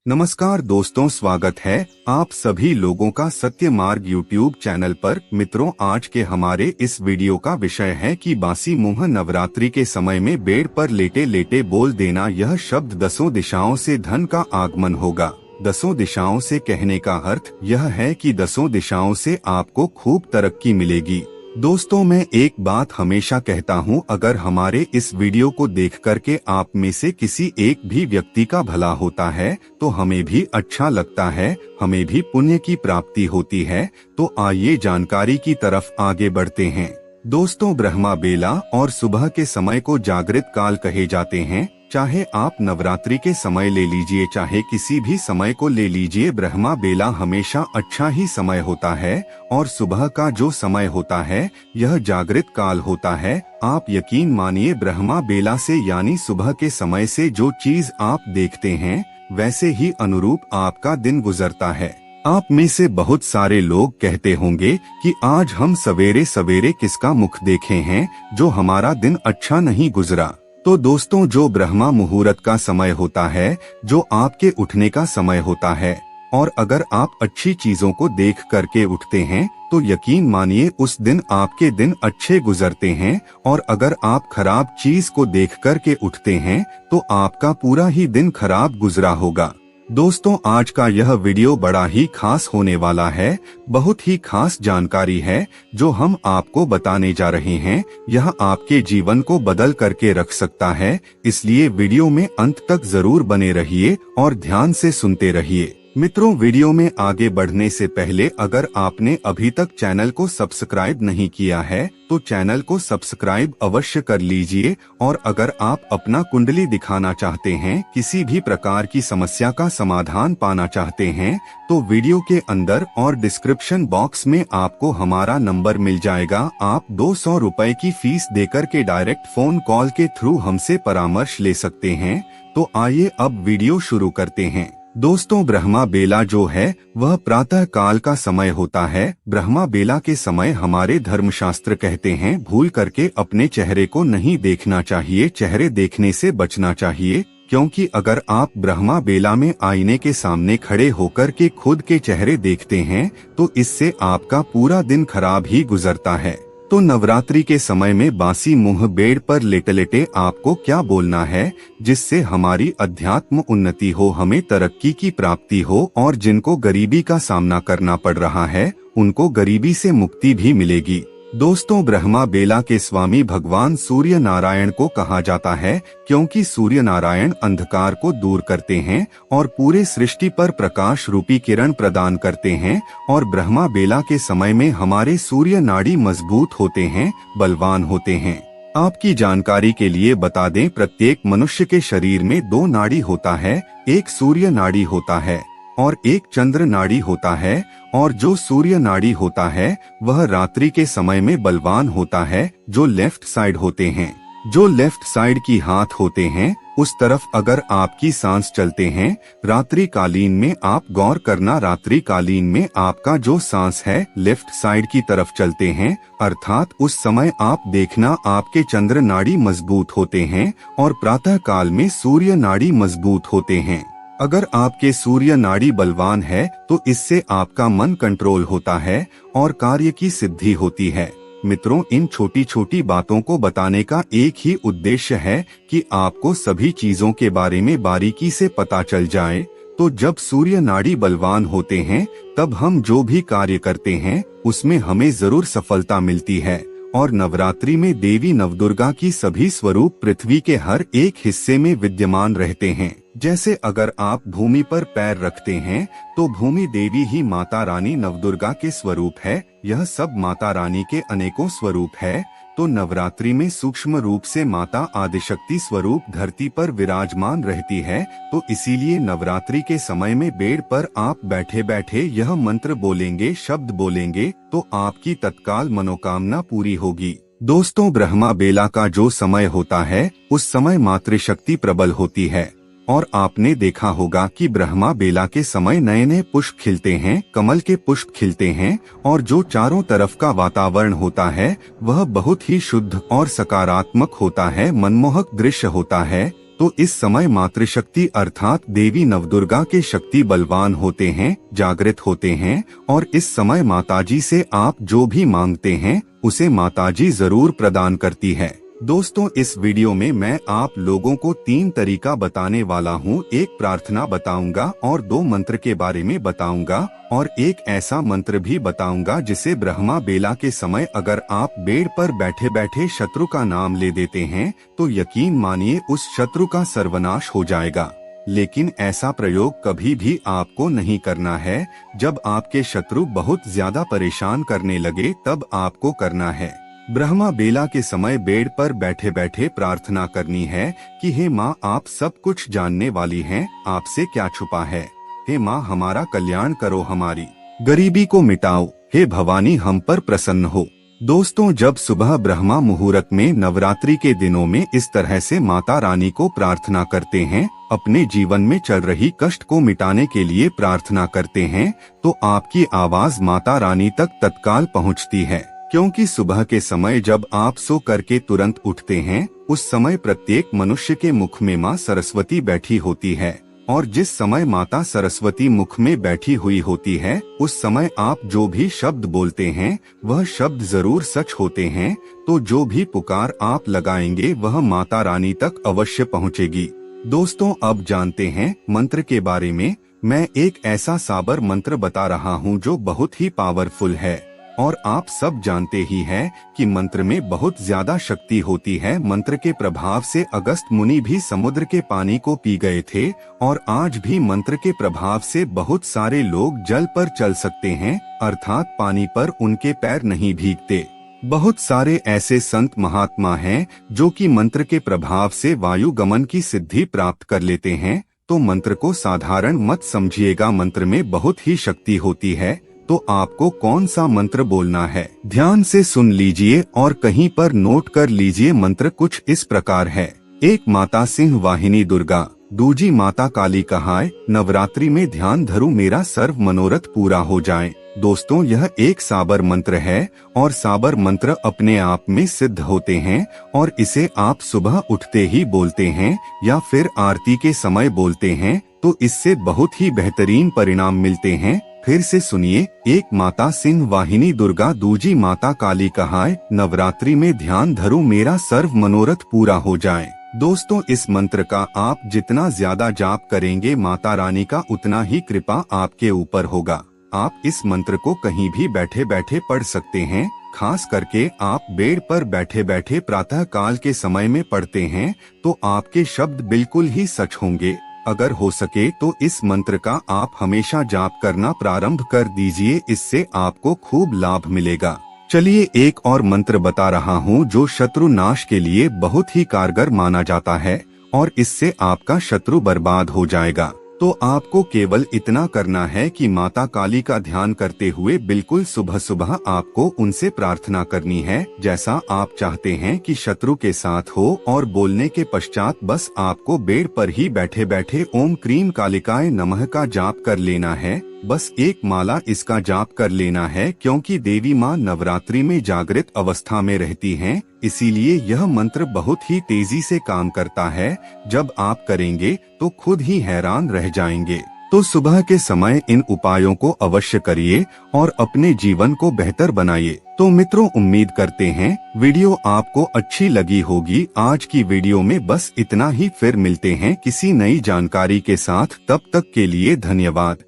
नमस्कार दोस्तों, स्वागत है आप सभी लोगों का सत्य मार्ग यूट्यूब चैनल पर। मित्रों, आज के हमारे इस वीडियो का विषय है कि बासी मुंह नवरात्रि के समय में बेड पर लेटे लेटे बोल देना यह शब्द दसों दिशाओं से धन का आगमन होगा। दसों दिशाओं से कहने का अर्थ यह है कि दसों दिशाओं से आपको खूब तरक्की मिलेगी। दोस्तों, मैं एक बात हमेशा कहता हूं, अगर हमारे इस वीडियो को देख करके आप में से किसी एक भी व्यक्ति का भला होता है तो हमें भी अच्छा लगता है, हमें भी पुण्य की प्राप्ति होती है। तो आइए जानकारी की तरफ आगे बढ़ते हैं। दोस्तों, ब्रह्मा बेला और सुबह के समय को जागृत काल कहे जाते हैं। चाहे आप नवरात्रि के समय ले लीजिए, चाहे किसी भी समय को ले लीजिए, ब्रह्मा बेला हमेशा अच्छा ही समय होता है। और सुबह का जो समय होता है यह जागृत काल होता है। आप यकीन मानिए, ब्रह्मा बेला से यानी सुबह के समय से जो चीज आप देखते हैं वैसे ही अनुरूप आपका दिन गुजरता है। आप में से बहुत सारे लोग कहते होंगे कि आज हम सवेरे सवेरे किसका मुख देखे हैं जो हमारा दिन अच्छा नहीं गुजरा। तो दोस्तों, जो ब्रह्मा मुहूर्त का समय होता है, जो आपके उठने का समय होता है, और अगर आप अच्छी चीजों को देख करके उठते हैं तो यकीन मानिए उस दिन आपके दिन अच्छे गुजरते हैं। और अगर आप खराब चीज को देख करके उठते हैं तो आपका पूरा ही दिन खराब गुजरा होगा। दोस्तों, आज का यह वीडियो बड़ा ही खास होने वाला है। बहुत ही खास जानकारी है जो हम आपको बताने जा रहे हैं। यह आपके जीवन को बदल करके रख सकता है, इसलिए वीडियो में अंत तक जरूर बने रहिए और ध्यान से सुनते रहिए। मित्रों, वीडियो में आगे बढ़ने से पहले अगर आपने अभी तक चैनल को सब्सक्राइब नहीं किया है तो चैनल को सब्सक्राइब अवश्य कर लीजिए। और अगर आप अपना कुंडली दिखाना चाहते हैं, किसी भी प्रकार की समस्या का समाधान पाना चाहते हैं, तो वीडियो के अंदर और डिस्क्रिप्शन बॉक्स में आपको हमारा नंबर मिल जाएगा। आप 200 रुपए की फीस देकर के डायरेक्ट फोन कॉल के थ्रू हमसे परामर्श ले सकते हैं। तो आइए अब वीडियो शुरू करते हैं। दोस्तों, ब्रह्मा बेला जो है वह प्रातः काल का समय होता है। ब्रह्मा बेला के समय हमारे धर्मशास्त्र कहते हैं भूल करके अपने चेहरे को नहीं देखना चाहिए, चेहरे देखने से बचना चाहिए। क्योंकि अगर आप ब्रह्मा बेला में आईने के सामने खड़े होकर के खुद के चेहरे देखते हैं तो इससे आपका पूरा दिन खराब ही गुजरता है। तो नवरात्रि के समय में बासी मुंह बेड पर लेटे लेटे आपको क्या बोलना है जिससे हमारी अध्यात्म उन्नति हो, हमें तरक्की की प्राप्ति हो, और जिनको गरीबी का सामना करना पड़ रहा है उनको गरीबी से मुक्ति भी मिलेगी। दोस्तों, ब्रह्मा बेला के स्वामी भगवान सूर्य नारायण को कहा जाता है क्योंकि सूर्य नारायण अंधकार को दूर करते हैं और पूरे सृष्टि पर प्रकाश रूपी किरण प्रदान करते हैं। और ब्रह्मा बेला के समय में हमारे सूर्य नाड़ी मजबूत होते हैं, बलवान होते हैं। आपकी जानकारी के लिए बता दें, प्रत्येक मनुष्य के शरीर में 2 नाड़ी होता है, एक सूर्य नाड़ी होता है और एक चंद्र नाड़ी होता है। और जो सूर्य नाड़ी होता है वह रात्रि के समय में बलवान होता है, जो लेफ्ट साइड होते हैं। जो लेफ्ट साइड की हाथ होते हैं उस तरफ अगर आपकी सांस चलते हैं रात्रि कालीन में, आप गौर करना, रात्रि कालीन में आपका जो सांस है लेफ्ट साइड की तरफ चलते हैं, अर्थात उस समय आप देखना आपके चंद्र नाड़ी मजबूत होते हैं और प्रातः काल में सूर्य नाड़ी मजबूत होते हैं। अगर आपके सूर्य नाड़ी बलवान है तो इससे आपका मन कंट्रोल होता है और कार्य की सिद्धि होती है। मित्रों, इन छोटी छोटी बातों को बताने का एक ही उद्देश्य है कि आपको सभी चीजों के बारे में बारीकी से पता चल जाए। तो जब सूर्य नाड़ी बलवान होते हैं तब हम जो भी कार्य करते हैं उसमें हमें जरूर सफलता मिलती है। और नवरात्रि में देवी नवदुर्गा की सभी स्वरूप पृथ्वी के हर एक हिस्से में विद्यमान रहते हैं। जैसे अगर आप भूमि पर पैर रखते हैं तो भूमि देवी ही माता रानी नवदुर्गा के स्वरूप है। यह सब माता रानी के अनेकों स्वरूप है। तो नवरात्रि में सूक्ष्म रूप से माता आदिशक्ति स्वरूप धरती पर विराजमान रहती है। तो इसीलिए नवरात्रि के समय में बेड पर आप बैठे बैठे यह मंत्र बोलेंगे, शब्द बोलेंगे तो आपकी तत्काल मनोकामना पूरी होगी। दोस्तों, ब्रह्मा बेला का जो समय होता है उस समय मातृशक्ति प्रबल होती है। और आपने देखा होगा कि ब्रह्मा बेला के समय नए नए पुष्प खिलते हैं, कमल के पुष्प खिलते हैं और जो चारों तरफ का वातावरण होता है वह बहुत ही शुद्ध और सकारात्मक होता है, मनमोहक दृश्य होता है। तो इस समय मातृशक्ति अर्थात देवी नवदुर्गा के शक्ति बलवान होते हैं, जागृत होते हैं, और इस समय माताजी से आप जो भी मांगते हैं उसे माताजी जरूर प्रदान करती है। दोस्तों, इस वीडियो में मैं आप लोगों को 3 तरीका बताने वाला हूँ। एक प्रार्थना बताऊंगा और 2 मंत्र के बारे में बताऊंगा, और एक ऐसा मंत्र भी बताऊंगा जिसे ब्रह्मा बेला के समय अगर आप बेड पर बैठे बैठे शत्रु का नाम ले देते हैं तो यकीन मानिए उस शत्रु का सर्वनाश हो जाएगा। लेकिन ऐसा प्रयोग कभी भी आपको नहीं करना है। जब आपके शत्रु बहुत ज्यादा परेशान करने लगे तब आपको करना है। ब्रह्मा बेला के समय बेड पर बैठे बैठे प्रार्थना करनी है कि हे माँ, आप सब कुछ जानने वाली हैं, आपसे क्या छुपा है। हे माँ, हमारा कल्याण करो, हमारी गरीबी को मिटाओ, हे भवानी हम पर प्रसन्न हो। दोस्तों, जब सुबह ब्रह्मा मुहूर्त में नवरात्रि के दिनों में इस तरह से माता रानी को प्रार्थना करते हैं, अपने जीवन में चल रही कष्ट को मिटाने के लिए प्रार्थना करते हैं, तो आपकी आवाज माता रानी तक तत्काल पहुँचती है। क्योंकि सुबह के समय जब आप सो करके तुरंत उठते हैं, उस समय प्रत्येक मनुष्य के मुख में माँ सरस्वती बैठी होती है, और जिस समय माता सरस्वती मुख में बैठी हुई होती है उस समय आप जो भी शब्द बोलते हैं वह शब्द जरूर सच होते हैं। तो जो भी पुकार आप लगाएंगे वह माता रानी तक अवश्य पहुँचेगी। दोस्तों, अब जानते हैं मंत्र के बारे में। मैं एक ऐसा साबर मंत्र बता रहा हूँ जो बहुत ही पावरफुल है, और आप सब जानते ही हैं कि मंत्र में बहुत ज्यादा शक्ति होती है। मंत्र के प्रभाव से अगस्त मुनि भी समुद्र के पानी को पी गए थे, और आज भी मंत्र के प्रभाव से बहुत सारे लोग जल पर चल सकते हैं, अर्थात पानी पर उनके पैर नहीं भीगते। बहुत सारे ऐसे संत महात्मा हैं जो कि मंत्र के प्रभाव से वायु गमन की सिद्धि प्राप्त कर लेते हैं। तो मंत्र को साधारण मत समझिएगा, मंत्र में बहुत ही शक्ति होती है। तो आपको कौन सा मंत्र बोलना है ध्यान से सुन लीजिए और कहीं पर नोट कर लीजिए। मंत्र कुछ इस प्रकार है। एक माता सिंह वाहिनी दुर्गा, दूजी माता काली कहाय, नवरात्रि में ध्यान धरूं मेरा सर्व मनोरथ पूरा हो जाए। दोस्तों, यह एक साबर मंत्र है, और साबर मंत्र अपने आप में सिद्ध होते हैं, और इसे आप सुबह उठते ही बोलते हैं या फिर आरती के समय बोलते हैं तो इससे बहुत ही बेहतरीन परिणाम मिलते हैं। फिर से सुनिए। एक माता सिंह वाहिनी दुर्गा, दूजी माता काली कहाय, नवरात्रि में ध्यान धरूं मेरा सर्व मनोरथ पूरा हो जाए। दोस्तों, इस मंत्र का आप जितना ज्यादा जाप करेंगे माता रानी का उतना ही कृपा आपके ऊपर होगा। आप इस मंत्र को कहीं भी बैठे बैठे पढ़ सकते हैं। खास करके आप बेड पर बैठे बैठे प्रातः काल के समय में पढ़ते हैं तो आपके शब्द बिल्कुल ही सच होंगे। अगर हो सके तो इस मंत्र का आप हमेशा जाप करना प्रारंभ कर दीजिए, इससे आपको खूब लाभ मिलेगा। चलिए एक और मंत्र बता रहा हूँ जो शत्रु नाश के लिए बहुत ही कारगर माना जाता है, और इससे आपका शत्रु बर्बाद हो जाएगा। तो आपको केवल इतना करना है कि माता काली का ध्यान करते हुए बिल्कुल सुबह सुबह आपको उनसे प्रार्थना करनी है जैसा आप चाहते हैं कि शत्रु के साथ हो, और बोलने के पश्चात बस आपको बेड पर ही बैठे बैठे ओम क्रीम कालिकाय नमः का जाप कर लेना है। बस एक माला इसका जाप कर लेना है, क्योंकि देवी माँ नवरात्रि में जागृत अवस्था में रहती हैं, इसीलिए यह मंत्र बहुत ही तेजी से काम करता है। जब आप करेंगे तो खुद ही हैरान रह जाएंगे। तो सुबह के समय इन उपायों को अवश्य करिए और अपने जीवन को बेहतर बनाइए। तो मित्रों, उम्मीद करते हैं वीडियो आपको अच्छी लगी होगी। आज की वीडियो में बस इतना ही, फिर मिलते हैं किसी नई जानकारी के साथ। तब तक के लिए धन्यवाद।